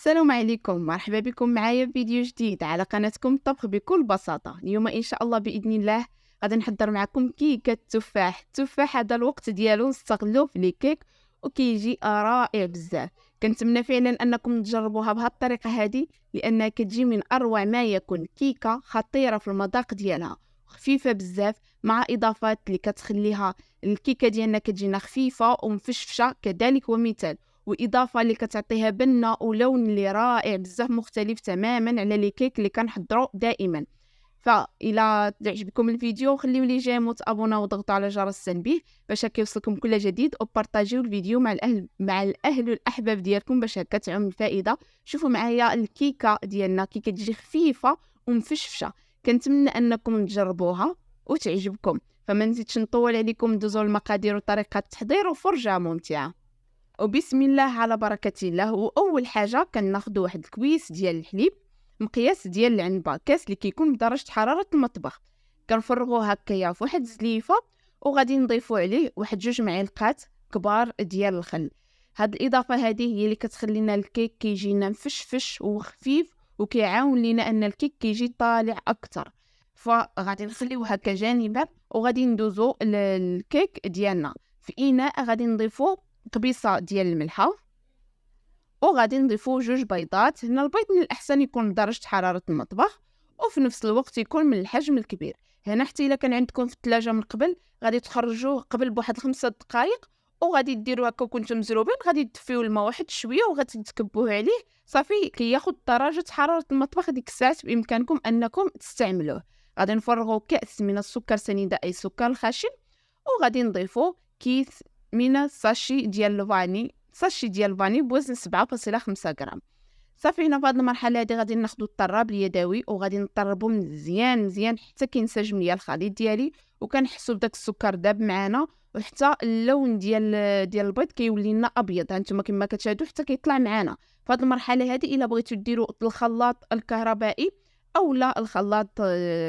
السلام عليكم، مرحبا بكم معايا في فيديو جديد على قناتكم الطبخ بكل بساطة. اليوم إن شاء الله بإذن الله غادي نحضر معكم كيكة التفاح هذا الوقت ديالو نستغلوه في لي كيك وكيجي رائع بزاف. كنتمنى فعلا أنكم تجربوها بهذه الطريقة هذه لأنها كتجي من أروع ما يكون. كيكة خطيرة في المذاق ديالها، خفيفة بزاف، مع إضافات اللي كتخليها الكيكة ديالنا كتجينا خفيفة ومفشفشة كذلك ومثال، واضافه اللي كتعطيها بنه ولون اللي رائع بزاف مختلف تماما على لي كيك اللي كنحضروا دائما. فإلا عجبكم الفيديو خليو لي جيم وتابوناو وضغطوا على جرس التنبيه باش كيوصلكم كل جديد، وبارطاجيو الفيديو مع الاهل والاحباب ديالكم باش هكا تعم الفائده. شوفوا معايا الكيكه ديالنا كي كتجي خفيفه ومفشفشه. كنتمنى انكم تجربوها وتعجبكم. فما نزيدش نطول عليكم، ندوزو المقادير وطريقه التحضير وفرجه ممتعه. وبسم الله على بركة الله. وأول حاجة كناخدو واحد الكويس ديال الحليب، مقياس ديال العنبة، كاس اللي كيكون بدرجة حرارة المطبخ. كنفرغوه هكايا في واحد الزليفة، وغادي نضيفو عليه واحد 2 معالق كبار ديال الخل. هاد الإضافة هذه هي اللي كتخلينا الكيك كيجينا مفشفش وخفيف، وكيعاون لينا أن الكيك كيجي طالع أكتر. فغادي نخليوه هكا جانبا، وغادي ندوزو الكيك ديالنا في إناء. غادي نضيفو قبيصه ديال الملحه، وغادي نضيفو 2 بيضات. هنا البيض من الاحسن يكون بدرجه حراره المطبخ، وفي نفس الوقت يكون من الحجم الكبير. هنا حتى الا كان عندكم في الثلاجه من قبل غادي تخرجوه قبل بواحد 5 دقائق، وغادي ديروا هكا كنتم مزروبين، غادي تدفيو الماء واحد شويه وغادي تكبوه عليه صافي كياخذ درجه حراره المطبخ. ديك الساعات بامكانكم انكم تستعملوه. غادي نفرغوا كاس من السكر سنيده اي سكر خشن، وغادي نضيفوا كيس من ساشي ديال الفاني بوزن 7.5 غرام. صافي هنا في هذه المرحله هذه غادي ناخذ الطراب اليدوي وغادي نطربو مزيان مزيان حتى كينسجم ليا الخليط ديالي، وكنحسوا بداك السكر داب معانا، وحتى اللون ديال البيض كيولي لنا ابيض. هانتوما كما كتشاهدوا حتى كيطلع معانا. في هذه المرحله هذه الا بغيتو ديروا الخلاط الكهربائي او لا الخلاط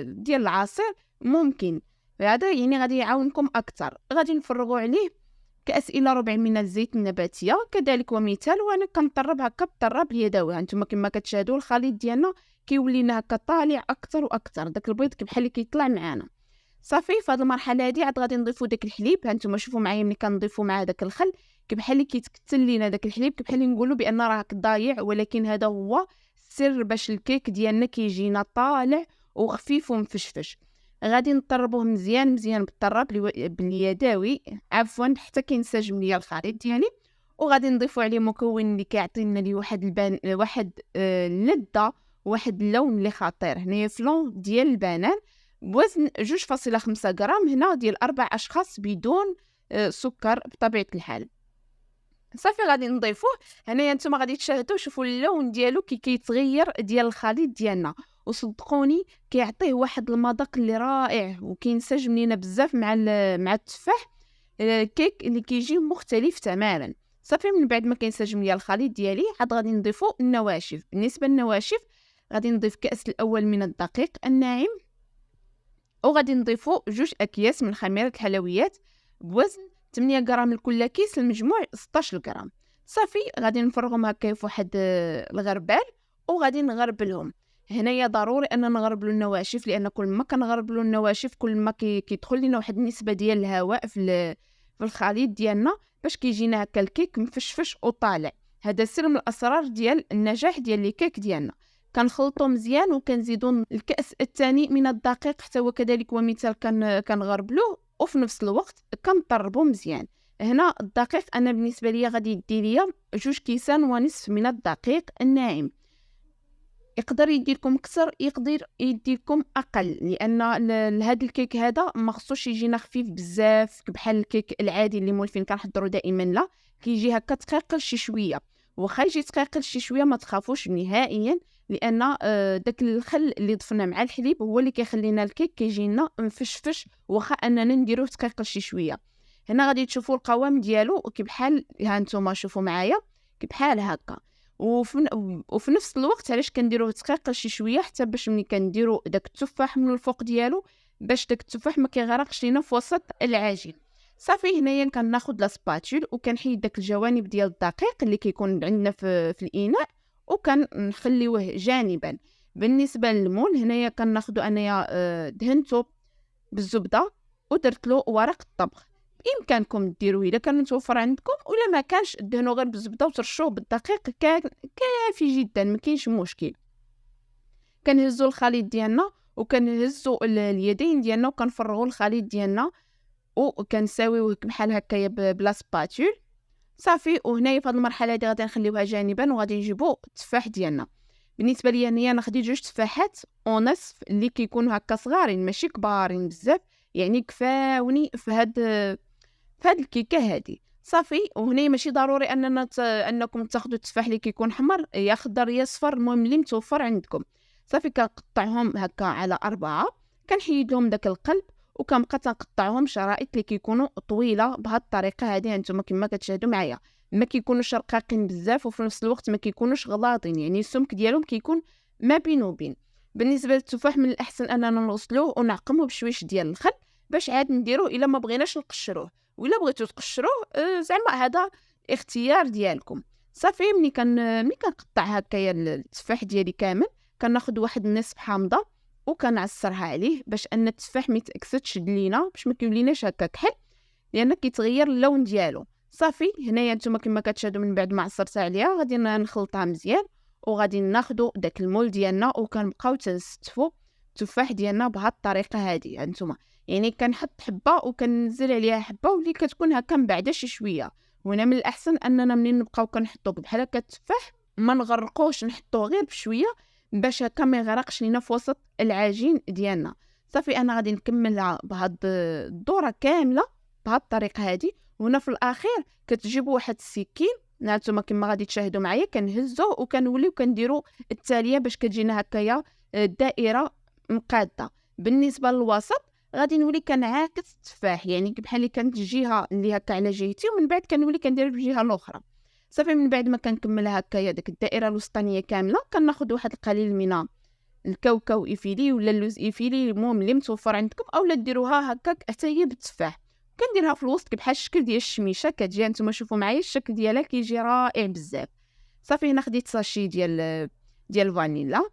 ديال العصير ممكن، هذا يعني غادي يعاونكم اكثر. غادي نفرغوا عليه كاس الى ربع من الزيت النباتيه كذلك ومثال، وانا كنطرب هكا بالطراب اليدوي. هانتوما كما كتشاهدوا الخليط ديالنا كيولي لنا هكا طالع اكثر واكثر، داك البيض بحال اللي كيطلع معانا. صافي في هذه المرحله هذه عاد غادي نضيفوا داك الحليب. هانتوما شوفوا معايا ملي كنضيفوا مع داك الخل بحال اللي كيتكتل لينا داك الحليب، بحال اللي نقولوا بان راك ضايع، ولكن هذا هو السر باش الكيك ديالنا كيجينا طالع وخفيف ومفشفش. غادي نطربوه مزيان مزيان بالطراب باليداوي عفوا حتى كينسجم ليا الخليط ديالي، وغادي نضيفوا عليه مكون اللي كيعطينا لي واحد اللذه، واحد اللون اللي خطير. هنايا فلون ديال البنان بوزن 2.5 غرام، هنا ديال 4 اشخاص بدون سكر بطبيعه الحال. صافي غادي نضيفوه. هنايا نتوما غادي تشاهدوا شوفوا اللون ديالو كي كيتغير ديال الخليط ديالنا، وصدقوني كيعطيه واحد المذاق اللي رائع وكينسجم لينا بزاف مع التفاح. الكيك اللي كيجي مختلف تماما. صافي من بعد ما كينسجم ليا الخليط ديالي عاد غادي نضيفو النواشف. بالنسبه للنواشف غادي نضيف كاس الاول من الدقيق الناعم، وغادي نضيفو 2 اكياس من خميره الحلويات بوزن 8 غرام لكل كيس، المجموع 16 غرام. صافي غادي نفرغهم هكا في واحد الغربال وغادي نغربلهم. هنايا ضروري ان نغربلوا النواشف، لان كل ما كنغربلوا النواشف كل ما كيدخل لنا واحد النسبه ديال الهواء في الخليط ديالنا باش كيجينا هكا الكيك مفشفش وطالع. هذا سر من الاسرار ديال النجاح ديال لي كيك ديالنا. كنخلطوا مزيان وكنزيدوا الكاس الثاني من الدقيق حتى هو كذلك ومثال كنغربلوه، وفي نفس الوقت كنطربوا مزيان. هنا الدقيق انا بالنسبه ليا غادي يدي ليا 2 كيسان ونصف من الدقيق الناعم. يقدر يديلكم اكثر يقدر يديلكم اقل، لان هذا الكيك هذا ما خصوش يجينا خفيف بزاف بحال الكيك العادي اللي مولفين كنحضروا دائما، لا كيجي هكا تقيقل شي شويه. واخا يجي تقيقل شي شويه ما تخافوش نهائيا، لان داك الخل اللي ضفنا مع الحليب هو اللي كيخلينا الكيك كيجينا مفشفش واخا اننا نديروه تقيقل شي شويه. هنا غادي تشوفوا القوام ديالو كيبحال ها نتوما شوفوا معايا كيبحال هكا. وفي نفس الوقت علاش كنديروه تقيقل شي شويه حتى باش ملي كنديروا داك التفاح من الفوق ديالو باش داك التفاح ما كيغرقش لينا في وسط العجين. صافي هنايا كناخذ لا سباتول وكنحيد داك الجوانب ديال الدقيق اللي كيكون عندنا في الاناء، وكنخليوه جانبا. بالنسبه للمول هنايا كناخذوا انايا دهنته بالزبده ودرت له ورق الطبخ. بامكانكم ديروه الا كان متوفر عندكم، ولا ما كانش دهنوا غير بالزبده وترشوه بالدقيق كافي جدا، ما كاينش مشكل. كنهزوا الخليط ديالنا وكنهزوا اليدين ديالنا وكنفرغوا الخليط ديالنا وكنساويوه بحال هكايا بلا سباتول صافي. وهنايا في هذه المرحله هذه غادي نخليوها جانبا وغادي نجيبوا التفاح ديالنا. بالنسبه ليا هنايا انا خديت 2 تفاحات ونصف اللي كيكونوا هكا صغارين ماشي كبارين بزاف، يعني كفاوني في هاد الكيكه هذه صافي. وهنا ماشي ضروري انكم تاخذوا التفاح اللي كيكون حمر يا خضر يا صفر، المهم اللي متوفر عندكم. صافي كنقطعهم هكا على 4، كنحيد لهم داك القلب وكنبقى تنقطعهم شرائط اللي كيكونوا طويله بهذه الطريقه هذه. انتم كما كتشاهدوا معايا ما كيكونوش رقاقين بزاف وفي نفس الوقت ما كيكونوش غلاظين، يعني السمك ديالهم كيكون ما بين وبين. بالنسبه للتفاح من الاحسن اننا نغسلوه ونعقموه بشويش ديال الخل باش عاد نديروه الا ما بغيناش نقشروه، وإلا بغيتو تقشروه زعما هذا اختيار ديالكم. صافي ملي كنقطع هكايا التفاح ديالي كامل كناخذ واحد النصف حامضه وكنعصرها عليه باش ان التفاح ما يتاكسدش لينا، باش ما كيوليناش هكا كحل لان كيتغير اللون ديالو. صافي هنايا نتوما كما كتشاهدوا من بعد ما عصرتها عليها غادي نخلطها مزيان وغادي ناخذوا داك المول ديالنا وكنبقاو تنستفوا التفاح ديالنا بهذه الطريقه هذه. انتما يعني كنحط حبه وكننزل عليها حبه واللي كتكون هكا مبعده شي شويه. وهنا من الاحسن اننا منين نبقاو كنحطو بحال هكا التفاح ما نغرقوش، نحطوه غير بشويه باش هكا ما يغرقش لينا في وسط العجين ديالنا. صافي انا غادي نكملها بهاد الدوره كامله بهاد الطريقه هذه. وهنا في الاخير كتجيبوا واحد السكين نتوما كما غادي تشاهدوا معايا كنهزو وكنوليو كنديروا التاليه باش كتجينا هكايا دائره مقاده. بالنسبه للوسط غادي نولي كنعاكس التفاح، يعني بحال اللي كانت الجهه اللي هكا على جهتي ومن بعد كنولي كندير بالجهه الاخرى. صافي من بعد ما كنكملها هكايا ديك الدائره الوسطانيه كامله كناخذ واحد القليل من الكاوكاو ايفيلي ولا اللوز ايفيلي، المهم اللي متوفر عندكم، اولا ديروها هكاك حتى هي بالتفاح. كنديرها في الوسط بحال الشكل ديال الشميشه كتجي. نتوما شوفوا معايا الشكل ديالها كيجي رائع بزاف. صافي هنا خديت ساشي ديال الفانيلا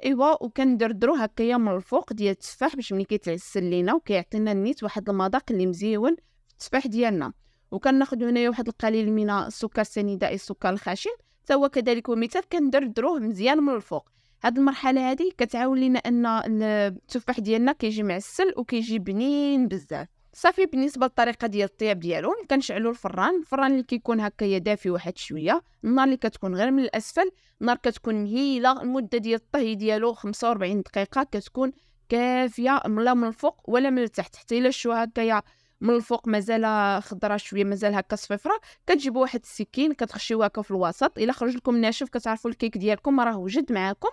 ايوا وكندردرو هكايا من الفوق ديال التفاح باش ملي كيتعسل لينا وكيعطينا النيت واحد المذاق اللي مزيون في التفاح ديالنا. وكناخذ هنايا واحد القليل من السكر سنيدائي السكر الخشن حتى هو كذلك ومثال كندردروه مزيان من الفوق. هاد المرحله هذه كتعاون لينا ان التفاح ديالنا كيجي معسل وكيجي بنين بزاف. صافي بالنسبه للطريقه ديال الطياب ديالو كنشعلوا الفران اللي كيكون هكايا دافي واحد شويه، النار اللي كتكون غير من الاسفل، النار كتكون مهيله، المده ديال الطهي ديالو 45 دقيقه كتكون كافيه، لا من الفوق ولا من التحت. حتى الا شو هكايا من الفوق مازال خضره شويه مازال هكا صفيفره كتجيبوا واحد السكين كتخشيوها هكا في الوسط. الا خرج لكم ناشف كتعرفوا الكيك ديالكم راه وجد معاكم.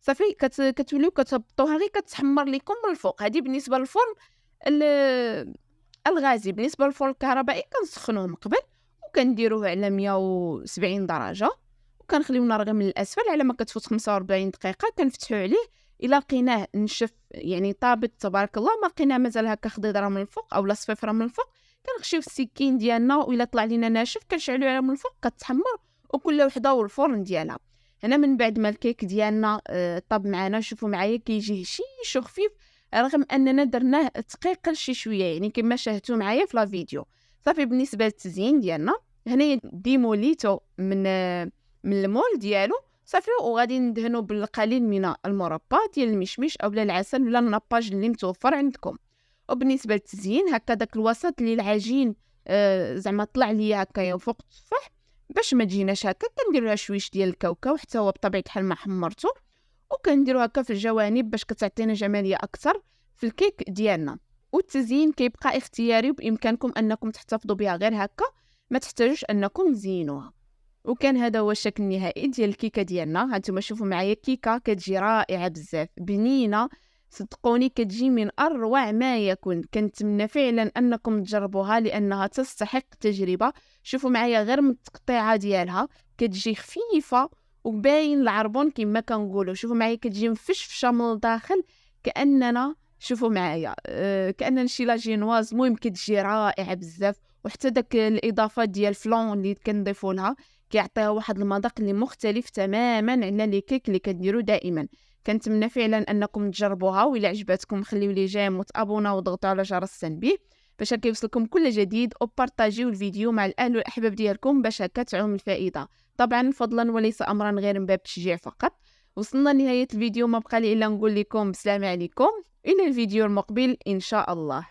صافي كتوليو كتهبطوها غير كتحمر لكم من الفوق. هذه بالنسبه للفرن الغازي. بالنسبه للفرن الكهربائي كنسخنوه من قبل وكنديروه على 170 درجه وكنخليو النار غير من الاسفل على ما كتفوت 45 دقيقه كنفتحوا عليه. الا لقيناه نشف يعني طابت تبارك الله، ما لقيناه مازال هكا خضيره من الفوق اولا صفيفره من الفوق كنخشيو السكين ديالنا، والا طلع لينا ناشف كنشعلو عليه من الفوق كتحمر وكل وحده والفرن ديالها. هنا من بعد ما الكيك ديالنا طاب معنا شوفوا معايا كيجي هشيش وخفيف رغم اننا درناه ثقيل شي شويه يعني كما شاهدتوا معايا في لا فيديو. صافي بالنسبه للتزيين ديالنا هنا ديموليتو من المول ديالو صافي، وغادي ندهنو بالقليل من المربى ديال المشمش اولا العسل ولا الناباج اللي متوفر عندكم. وبالنسبه للتزيين هكا داك الوسط اللي العجين زعما طلع ليا هكايا فوق التفاح باش ما تجيناش هكا كندير لها شويش ديال الكاوكاو حتى هو بطبيعه الحال ما حمرته، وكنديرو هكا في الجوانب باش كتعطينا جماليه اكثر في الكيك ديالنا. والتزيين كيبقى اختياري وبامكانكم انكم تحتفظوا بها غير هكا ما تحتاجوش انكم تزينوها. وكان هذا هو الشكل النهائي ديال الكيكه ديالنا. هانتوما شوفوا معايا كيكه كتجي رائعه بزاف بنينه صدقوني كتجي من اروع ما يكون. كنتمنى فعلا انكم تجربوها لانها تستحق التجربه. شوفوا معايا غير من التقطيعه ديالها كتجي خفيفه وباين العربون كما كنقولوا. شوفوا معايا كتجي مفشفشه من الداخل كاننا شوفوا معايا كاننا شي لاجينواز. المهم كتجي رائعه بزاف. وحتى داك الاضافات ديال الفلون اللي كنضيفوا لها كيعطيها واحد المذاق اللي مختلف تماما على لي كيك اللي كديروا دائما. كنتمنى فعلا انكم تجربوها، والى عجبتكم خليو لي جيم وتابوناو وضغطوا على جرس التنبيه باش كيوصلكم كل جديد، وبارطاجيو الفيديو مع الاهل والاحباب ديالكم باش هكا تعم الفائده، طبعا فضلا وليس امرا غير من باب التشجيع فقط. وصلنا لنهايه الفيديو، ما بقى لي الا نقول لكم السلام عليكم، الى الفيديو المقبل ان شاء الله.